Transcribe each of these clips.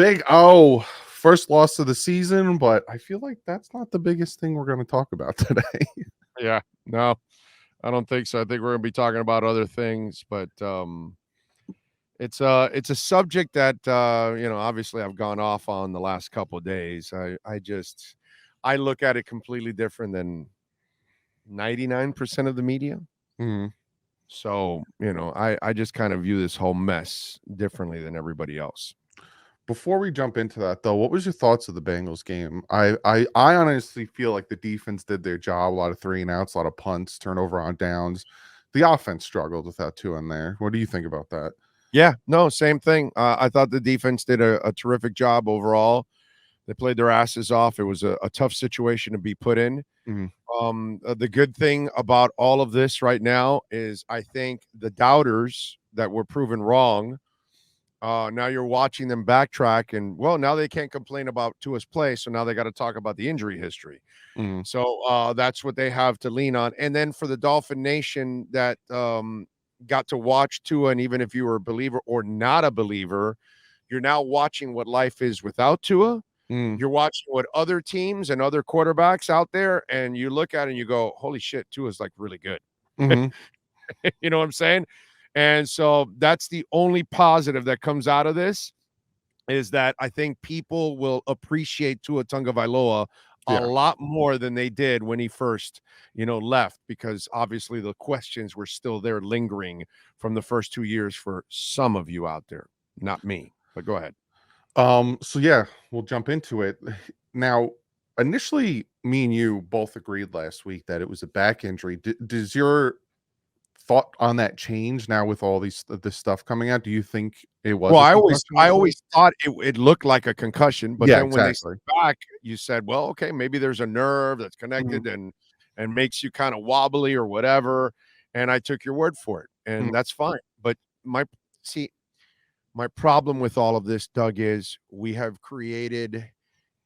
Big first loss of the season, but I feel like that's not the biggest thing we're going to talk about today. Yeah, no, I don't think so. I think we're going to be talking about other things, but it's a subject that obviously I've gone off on the last couple of days. I look at it completely different than 99% of the media. Mhm. So, I just kind of view this whole mess differently than everybody else. Before we jump into that, though, what was your thoughts of the Bengals game? I honestly feel like the defense did their job. A lot of 3-and-outs, a lot of punts, turnover on downs. The offense struggled without two in there. What do you think about that? Yeah, no, same thing. I thought the defense did a terrific job overall. They played their asses off. It was a tough situation to be put in. Mhm. The good thing about all of this right now is I think the doubters that were proven wrong, now you're watching them backtrack, and well, now they can't complain about Tua's play, so now they got to talk about the injury history. Mhm. So that's what they have to lean on. And then for the Dolphin Nation that got to watch Tua, and even if you were a believer or not a believer, you're now watching what life is without Tua. Mhm. You're watching what other teams and other quarterbacks out there, and you look at it and you go, holy shit, Tua's like really good. Mhm. You know what I'm saying? And so that's the only positive that comes out of this is that I think people will appreciate Tua Tagovailoa a Yeah. lot more than they did when he first, left, because obviously the questions were still there lingering from the first 2 years for some of you out there, not me. But go ahead. So yeah, we'll jump into it. Now, initially, me and you both agreed last week that it was a back injury. Does your thought on that change now with all this stuff coming out? Do you think it was Well, a I always concussion I with it? always thought it looked like a concussion, but Yeah, then when they exactly. stepped back, you said, "Well, okay, maybe there's a nerve that's Mhm. connected and makes you kind of wobbly or whatever." And I took your word for it, Mhm. and that's fine. But my see, my problem with all of this, Doug, is we have created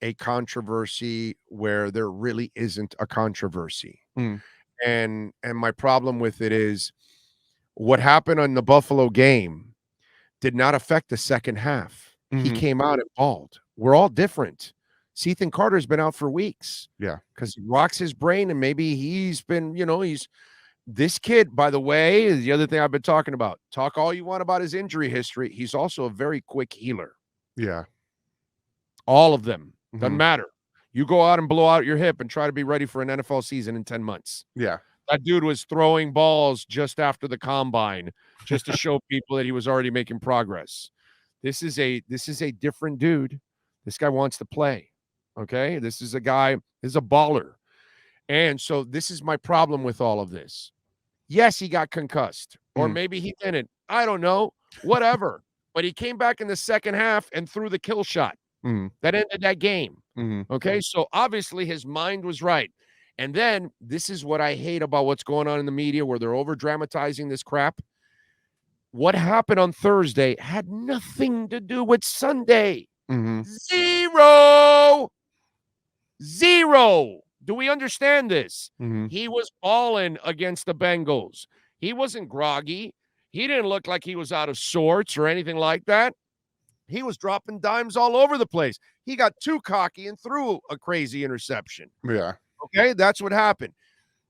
a controversy where there really isn't a controversy. Mhm. And my problem with it is what happened on the Buffalo game did not affect the second half. He Mhm. came out and balled. We're all different. Ethan Carter's been out for weeks Yeah. because he rocks his brain, and maybe he's been, he's this kid, by the way, is the other thing I've been talking about. Talk all you want about his injury history. He's also a very quick healer. Yeah. All of them. Doesn't Mhm. matter. You go out and blow out your hip and try to be ready for an NFL season in 10 months. Yeah. That dude was throwing balls just after the combine just to show people that he was already making progress. This is a different dude. This guy wants to play. Okay? This is a guy, is a baller. And so this is my problem with all of this. Yes, he got concussed, or Mhm. maybe he didn't. I don't know. Whatever. But he came back in the second half and threw the kill shot Mhm. that ended that game. Mhm. Okay. So obviously his mind was right. And then this is what I hate about what's going on in the media where they're over dramatizing this crap. What happened on Thursday had nothing to do with Sunday. Mhm. Zero. Zero. Do we understand this? Mhm. He was balling against the Bengals. He wasn't groggy. He didn't look like he was out of sorts or anything like that. He was dropping dimes all over the place. He got too cocky and threw a crazy interception. Yeah. Okay, that's what happened.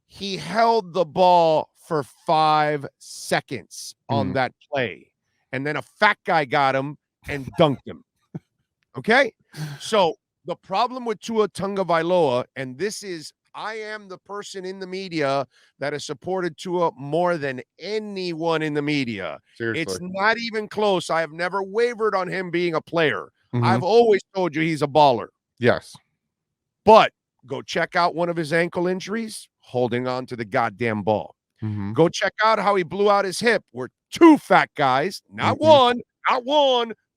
He held the ball for 5 seconds on Mhm. that play, and then a fat guy got him and dunked him. Okay? So, the problem with Tua Tagovailoa, and this is I am the person in the media that has supported Tua more than anyone in the media. It's Seriously. not even close. I have never wavered on him being a player. Mhm. I've always told you he's a baller. Yes. But go check out one of his ankle injuries, holding on to the goddamn ball. Mhm. Go check out how he blew out his hip, where two fat guys, Mhm.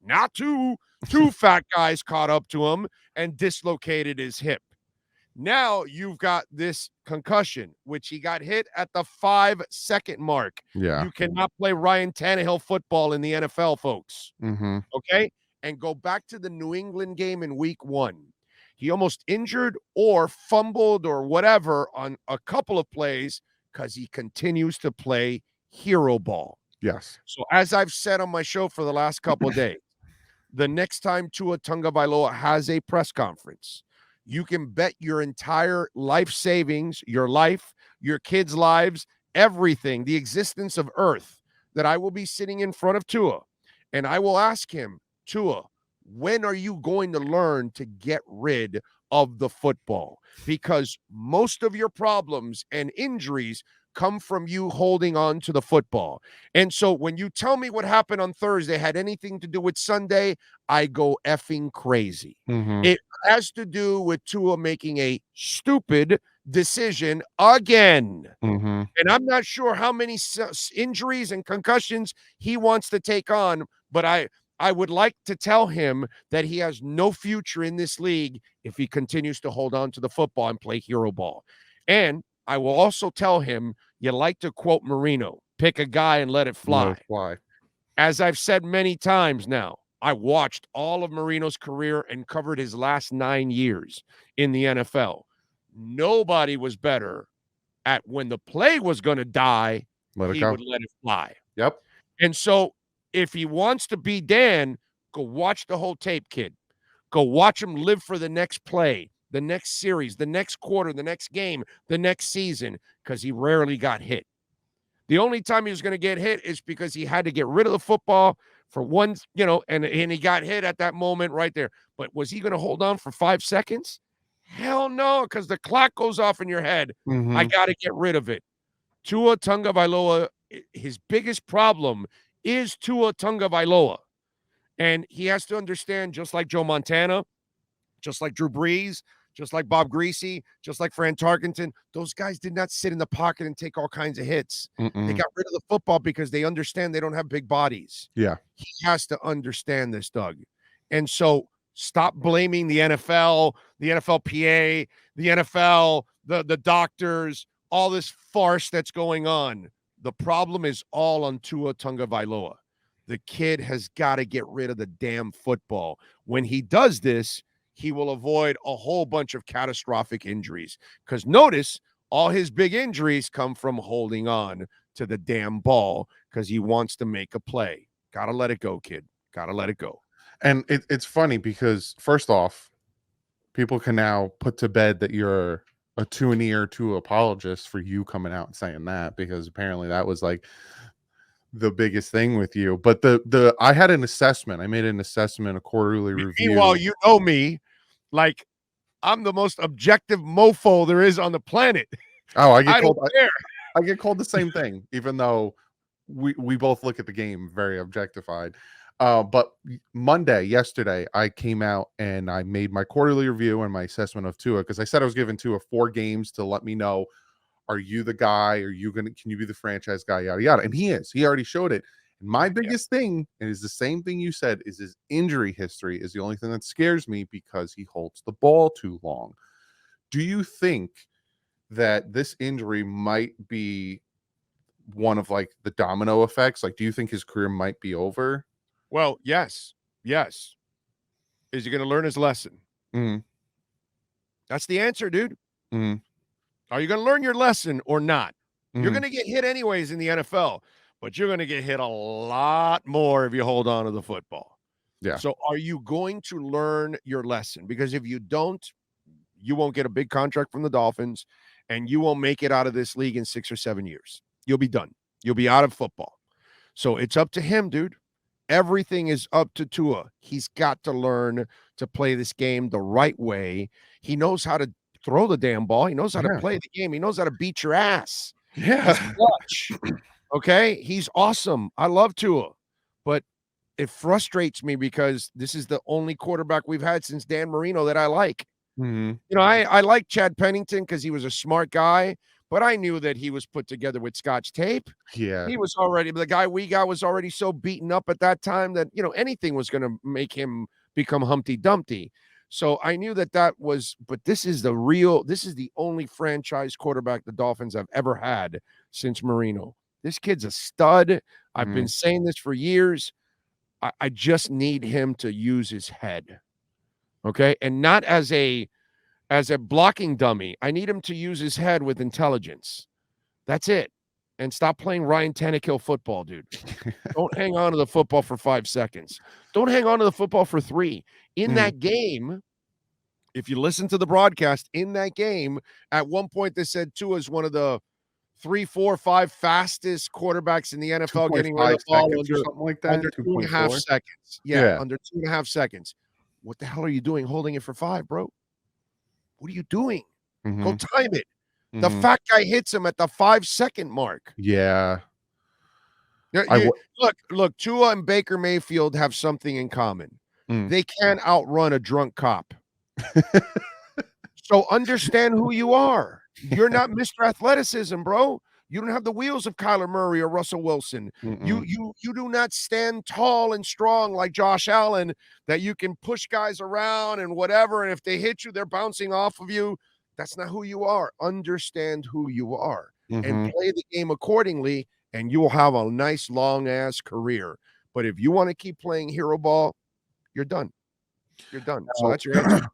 not two fat guys caught up to him and dislocated his hip. Now you've got this concussion, which he got hit at the 5-second mark. Yeah. You cannot play Ryan Tannehill football in the NFL, folks. Mhm. Okay? And go back to the New England game in week 1. He almost injured or fumbled or whatever on a couple of plays because he continues to play hero ball. Yes. So as I've said on my show for the last couple of days, the next time Tua Tagovailoa has a press conference, you can bet your entire life savings, your life, your kids' lives, everything, the existence of Earth, that I will be sitting in front of Tua and I will ask him, Tua, when are you going to learn to get rid of the football? Because most of your problems and injuries come from you holding on to the football. And so when you tell me what happened on Thursday had anything to do with Sunday, I go effing crazy. Mhm. It has to do with Tua making a stupid decision again. Mhm. And I'm not sure how many injuries and concussions he wants to take on, but I would like to tell him that he has no future in this league if he continues to hold on to the football and play hero ball. And I will also tell him, you like to quote Marino, pick a guy and let it Let fly. it fly. As I've said many times now, I watched all of Marino's career and covered his last 9 years in the NFL. Nobody was better at when the play was going to die, Let it he go. would let it fly. Yep. And so if he wants to be Dan, go watch the whole tape, kid. Go watch him live for the next play, the next series, the next quarter, the next game, the next season, because he rarely got hit. The only time he was going to get hit is because he had to get rid of the football for one, and he got hit at that moment right there. But was he going to hold on for 5 seconds? Hell no, because the clock goes off in your head. I Mhm. got to get rid of it. Tua Tagovailoa, his biggest problem is Tua Tagovailoa. And he has to understand, just like Joe Montana, just like Drew Brees, just like Bob Greasy, just like Fran Tarkenton, those guys did not sit in the pocket and take all kinds of hits. They Mm-mm. got rid of the football because they understand they don't have big bodies. Yeah. He has to understand this, Doug. And so stop blaming the NFL, the NFLPA, the NFL, the doctors, all this farce that's going on. The problem is all on Tua Tagovailoa. The kid has got to get rid of the damn football. When he does this, he will avoid a whole bunch of catastrophic injuries. Because notice, all his big injuries come from holding on to the damn ball because he wants to make a play. Got to let it go, kid. Got to let it go. And it's funny because first off, people can now put to bed that you're a two-and-ear Tua apologist for you coming out and saying that, because apparently that was like the biggest thing with you. But the I had an assessment. I made an assessment, a quarterly Meanwhile, review. you know me, like I'm the most objective mofo there is on the planet. Oh, I get I don't called care. I get called the same thing, even though we both look at the game very objectified. But yesterday, I came out and I made my quarterly review and my assessment of Tua, because I said I was giving Tua 4 games to let me know, are you the guy? Can you be the franchise guy? Yada yada. And he is. He already showed it. And my biggest thing, and is the same thing you said, is his injury history is the only thing that scares me, because he holds the ball too long. Do you think that this injury might be one of like the domino effects? Like, do you think his career might be over? Well, yes. Yes. Is he going to learn his lesson? Mm, That's the answer, dude. mm, Are you going to learn your lesson or not? You're mm. going to get hit anyways in the NFL, but you're going to get hit a lot more if you hold on to the football. Yeah. So are you going to learn your lesson? Because if you don't, you won't get a big contract from the Dolphins and you won't make it out of this league in 6 or 7 years. You'll be done. You'll be out of football. So it's up to him, dude. Everything is up to Tua. He's got to learn to play this game the right way. He knows how to throw the damn ball. He knows how to Yeah. play the game. He knows how to beat your ass. He's Yeah. clutch. Okay? He's awesome. I love Tua. But it frustrates me because this is the only quarterback we've had since Dan Marino that I like. Mhm. I like Chad Pennington because he was a smart guy, but I knew that he was put together with Scotch tape. Yeah. He was already, the guy we got was already so beaten up at that time that, anything was going to make him become Humpty Dumpty. So I knew that was, but this is the only franchise quarterback the Dolphins have ever had since Marino. This kid's a stud. I've been saying this for years. I just need him to use his head. Okay. And not as a blocking dummy. I need him to use his head with intelligence. That's it. and stop playing Ryan Tannehill football, dude. Don't hang on to the football for 5 seconds. Don't hang on to the football for 3. In that game, if you listen to the broadcast, in that game, at one point they said Tua is one of the 3, 4, 5 fastest quarterbacks in the NFL getting rid of the ball under 2.5 seconds. Yeah, under 2.5 seconds. What the hell are you doing holding it for 5, bro? What are you doing? Go time it. The fat guy hits him at the 5-second mark. Yeah. Look, Tua and Baker Mayfield have something in common. They can't outrun a drunk cop. So understand who you are. You're not Mr. Athleticism, bro. You don't have the wheels of Kyler Murray or Russell Wilson. You do not stand tall and strong like Josh Allen that you can push guys around and whatever. And if they hit you, they're bouncing off of you. That's not who you are. Understand who you are and play the game accordingly, and you will have a nice long-ass career. But if you want to keep playing hero ball, you're done. You're done. So that's your answer.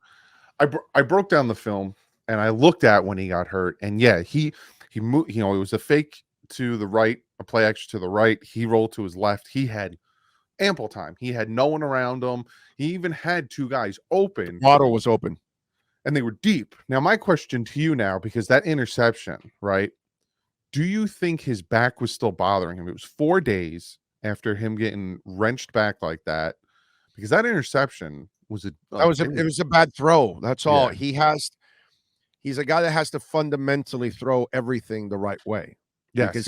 I broke down the film, and I looked at when he got hurt. And, yeah, he moved. It was a fake to the right, a play action to the right. He rolled to his left. He had ample time. He had no one around him. He even had 2 guys open. Waddle was open. And they were deep. Now, my question to you now, because that interception, right? Do you think his back was still bothering him? It was 4 days after him getting wrenched back like that, because that interception was it was a bad throw. That's all. Yeah. He's a guy that has to fundamentally throw everything the right way. Yes,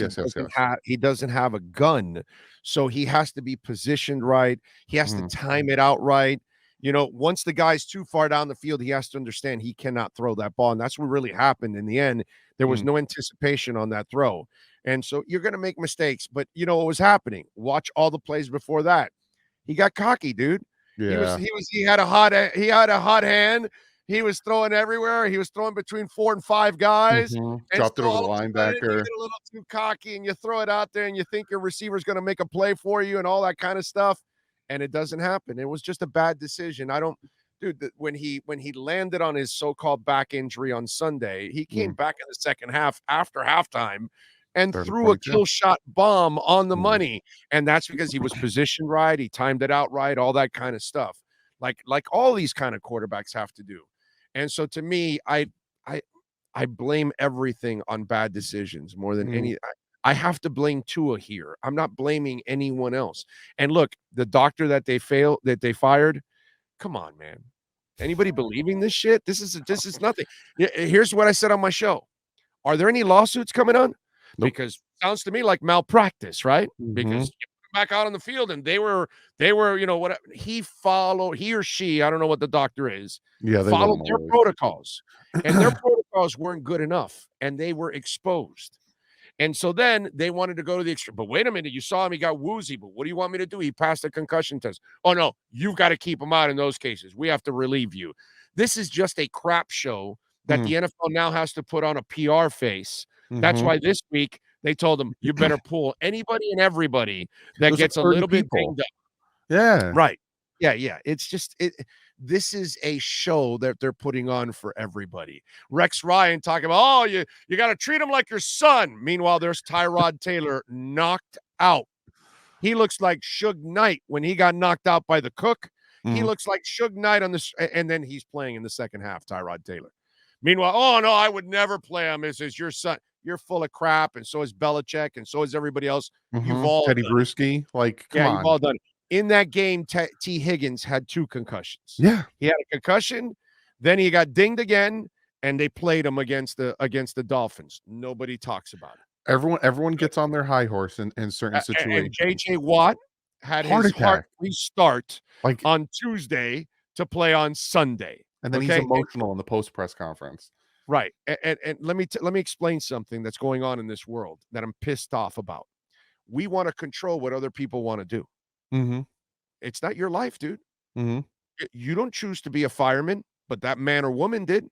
he doesn't have a gun, so he has to be positioned right. He has to time it out right. Once the guy's too far down the field, he has to understand he cannot throw that ball. And that's what really happened in the end. There was no anticipation on that throw. And so you're going to make mistakes. But you know what was happening? Watch all the plays before that. He got cocky, dude. Yeah. He had a hot hand. He was throwing everywhere. He was throwing between 4 and 5 guys. Dropped it over the linebacker. You get a little too cocky and you throw it out there and you think your receiver's going to make a play for you and all that kind of stuff. And it doesn't happen. It was just a bad decision. When he landed on his so-called back injury on Sunday, he came back in the second half after halftime and threw a kill shot bomb on the money. And that's because he was positioned right. He timed it out right, all that kind of stuff. Like all these kind of quarterbacks have to do. And so to me, I blame everything on bad decisions more than any. I have to blame Tua here. I'm not blaming anyone else. And look, the doctor that they fired, come on, man. Anybody believing this shit? This is nothing. Here's what I said on my show. Are there any lawsuits coming on? Nope. Because it sounds to me like malpractice, right? Because you put back out on the field and they were, what he or she, I don't know what the doctor is. Yeah, they followed their protocols. And their protocols weren't good enough and they were exposed. And so then they wanted to go to the extreme. But wait a minute, you saw him, he got woozy. But what do you want me to do? He passed the concussion test. Oh, no, you've got to keep him out in those cases. We have to relieve you. This is just a crap show that the NFL now has to put on a PR face. That's why this week they told him, you better pull anybody and everybody that gets a little bit banged up. Yeah. Right. Yeah. It's just this is a show that they're putting on for everybody. Rex Ryan talking about, you got to treat him like your son. Meanwhile, there's Tyrod Taylor knocked out. He looks like Suge Knight when he got knocked out by the cook. He looks like Suge Knight and then he's playing in the second half, Tyrod Taylor. Meanwhile, oh, no, I would never play him. This is your son. You're full of crap, and so is Belichick, and so is everybody else. You've all Teddy Bruschi. Come on. You've all done it. In that game, T. Higgins had 2 concussions. Yeah. He had a concussion, then he got dinged again, and they played him against the Dolphins. Nobody talks about it. Everyone gets on their high horse in certain situations. And J.J. Watt had his heart restart on Tuesday to play on Sunday. And then he's emotional in the post-press conference. Right. And let me explain something that's going on in this world that I'm pissed off about. We want to control what other people want to do. It's not your life, dude. You don't choose to be a fireman, but that man or woman did.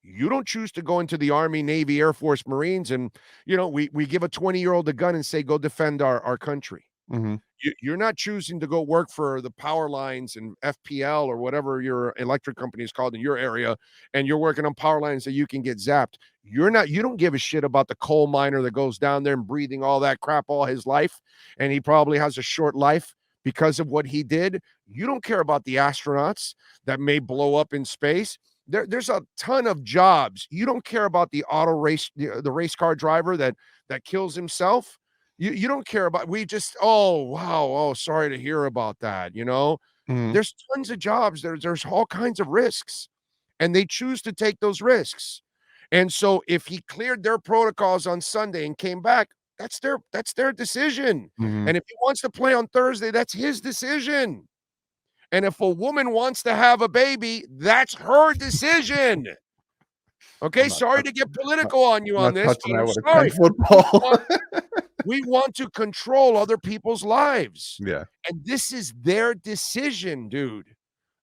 You don't choose to go into the Army, Navy, Air Force, Marines, and we give a 20-year-old a gun and say, go defend our country. Mhm. You're not choosing to go work for the power lines and FPL or whatever your electric company is called in your area, and you're working on power lines that you can get zapped. You don't give a shit about the coal miner that goes down there and breathing all that crap all his life, and he probably has a short life because of what he did. You don't care about the astronauts that may blow up in space. There's a ton of jobs. You don't care about the auto race, the race car driver that kills himself. You don't care about, we just, oh wow, oh sorry to hear about that. Mhm. There's tons of jobs, there's all kinds of risks, and they choose to take those risks. And so if he cleared their protocols on Sunday and came back, that's their decision. Mhm. And if he wants to play on Thursday, that's his decision. And if a woman wants to have a baby, that's her decision. Okay, I'm not sorry touch to get not political on you on not this, touching but I'm that with a 10 sorry. foot We pole. want we want to control other people's lives. Yeah. And this is their decision, dude.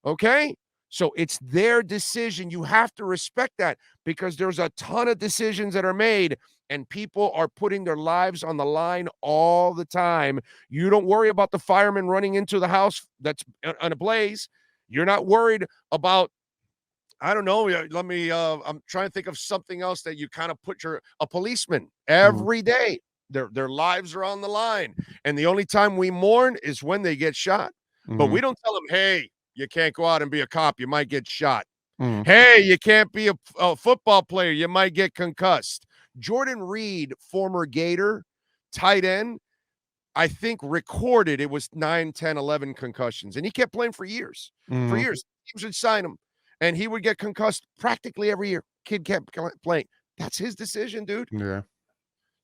Okay? So it's their decision. You have to respect that because there's a ton of decisions that are made and people are putting their lives on the line all the time. You don't worry about the fireman running into the house that's on a blaze. You're not worried about, I don't know. I'm trying to think of something else that you kind of put a policeman Mhm. every day. Their lives are on the line. And the only time we mourn is when they get shot. But we Mhm. don't tell them, hey, you can't go out and be a cop. You might get shot. Mhm. Hey, you can't be a football player. You might get concussed. Jordan Reed, former Gator, tight end, I think recorded it was 9, 10, 11 concussions. And he kept playing for years. For Mhm. years. Teams would sign him, and he would get concussed practically every year. Kid kept playing. That's his decision, dude. Yeah.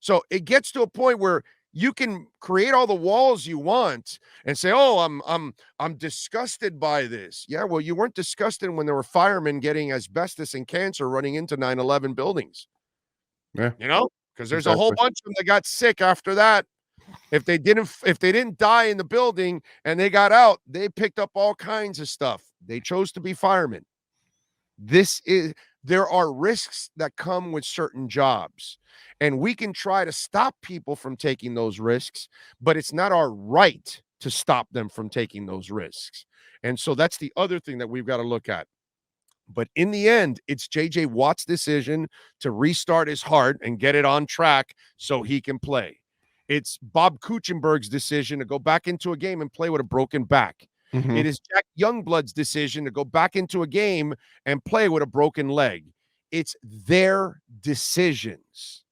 So it gets to a point where you can create all the walls you want and say, "Oh, I'm disgusted by this." Yeah, well, you weren't disgusted when there were firemen getting asbestos and cancer running into 9/11 buildings, Yeah. because there's a whole Exactly. bunch of them that got sick after that. If they didn't die in the building and they got out, they picked up all kinds of stuff. They chose to be firemen. This is There are risks that come with certain jobs. And we can try to stop people from taking those risks, but it's not our right to stop them from taking those risks. And so that's the other thing that we've got to look at. But in the end, it's JJ Watt's decision to restart his heart and get it on track so he can play. It's Bob Kuchenberg's decision to go back into a game and play with a broken back. Mhm. It is Jack Youngblood's decision to go back into a game and play with a broken leg. It's their decisions.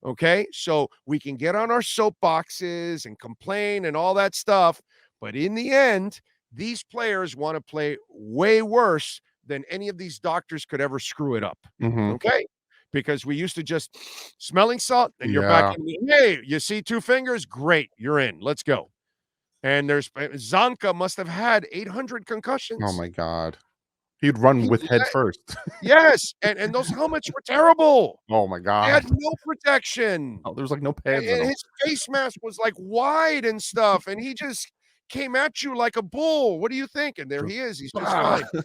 Okay. So we can get on our soapboxes and complain and all that stuff. But in the end, these players want to play way worse than any of these doctors could ever screw it up. Mhm. Okay. Because we used to just smelling salt and you're back Yeah. in. Hey, you see 2 fingers? Great. You're in. Let's go. And there's Zonka must have had 800 Oh concussions. my god. He'd run He with head first. Yes. And those helmets were terrible. Oh my They god. had no protection. Oh, there's like no pads in And them. his face mask was like wide and stuff, and he just came at you like a bull. What do you think? And there Just he is. He's just bah! fine.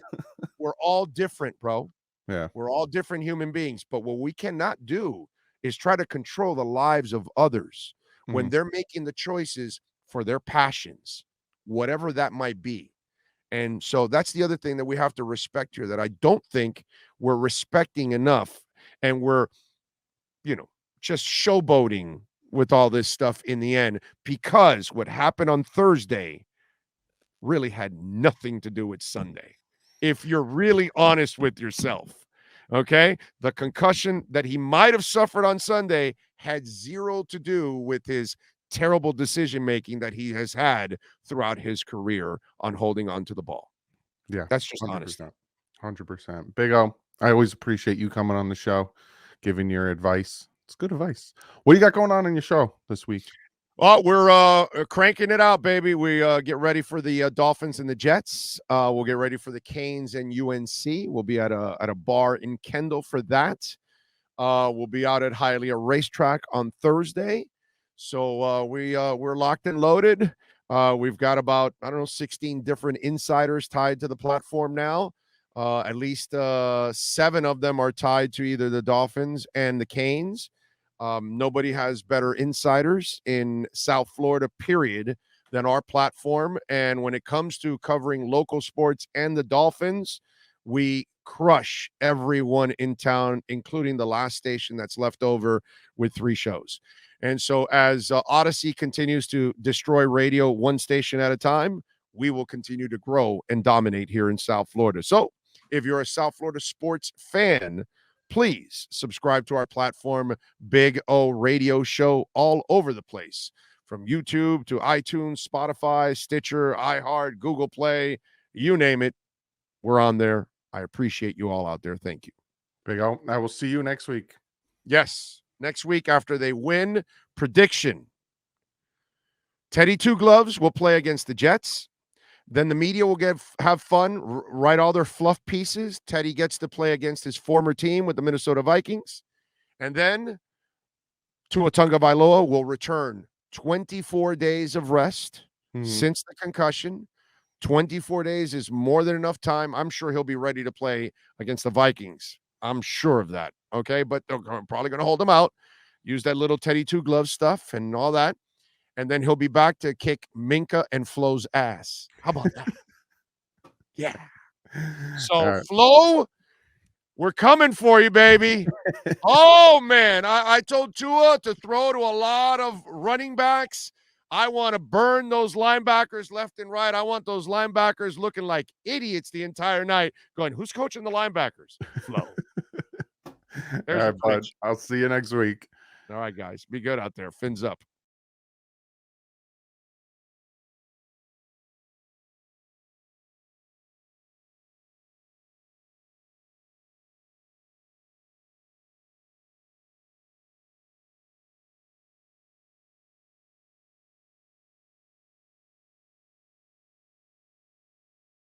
We're all different, bro. Yeah. We're all different human beings. But what we cannot do is try to control the lives of others when Mhm. they're making the choices for their passions, whatever that might be. And so that's the other thing that we have to respect here that I don't think we're respecting enough. And we're you know, just showboating with all this stuff in the end because what happened on Thursday really had nothing to do with Sunday. If you're really honest with yourself, okay? The concussion that he might have suffered on Sunday had zero to do with his terrible decision making that he has had throughout his career on holding on to the ball. Yeah. That's just honesty. 100%. 100%. Big O, I always appreciate you coming on the show, giving your advice. It's good advice. What do you got going on in your show this week? Well, we're cranking it out, baby. We get ready for the Dolphins and the Jets. We'll get ready for the Canes and UNC. We'll be at a bar in Kendall for that. We'll be out at Hialeah Racetrack on Thursday. So we're locked and loaded. We've got about, I don't know, 16 different insiders tied to the platform now. At least 7 of them are tied to either the Dolphins and the Canes. Nobody has better insiders in South Florida, period, than our platform. And when it comes to covering local sports and the Dolphins, we crush everyone in town, including the last station that's left over with 3 shows. And so as Odyssey continues to destroy radio one station at a time, we will continue to grow and dominate here in South Florida. So if you're a South Florida sports fan, please subscribe to our platform, Big O Radio Show, all over the place, from YouTube to iTunes, Spotify, Stitcher, iHeart, Google Play, you name it. We're on there. I appreciate you all out there. Thank you. Big O. I will see you next week. Yes, next week after they win. Prediction: Teddy Two Gloves will play against the Jets. Then the media will have fun, write all their fluff pieces. Teddy gets to play against his former team with the Minnesota Vikings. And then Tua Tagovailoa will return 24 days of rest since the concussion. 24 days is more than enough time. I'm sure he'll be ready to play against the Vikings. I'm sure of that. Okay, but they're probably going to hold him out, use that little Teddy Two Gloves stuff and all that. And then he'll be back to kick Minka and Flo's ass. How about that? Yeah. So, right. Flo, we're coming for you, baby. Oh, man. I told Tua to throw to a lot of running backs. I want to burn those linebackers left and right. I want those linebackers looking like idiots the entire night, going, who's coaching the linebackers? Flo. All right, bud. I'll see you next week. All right, guys. Be good out there. Fins up.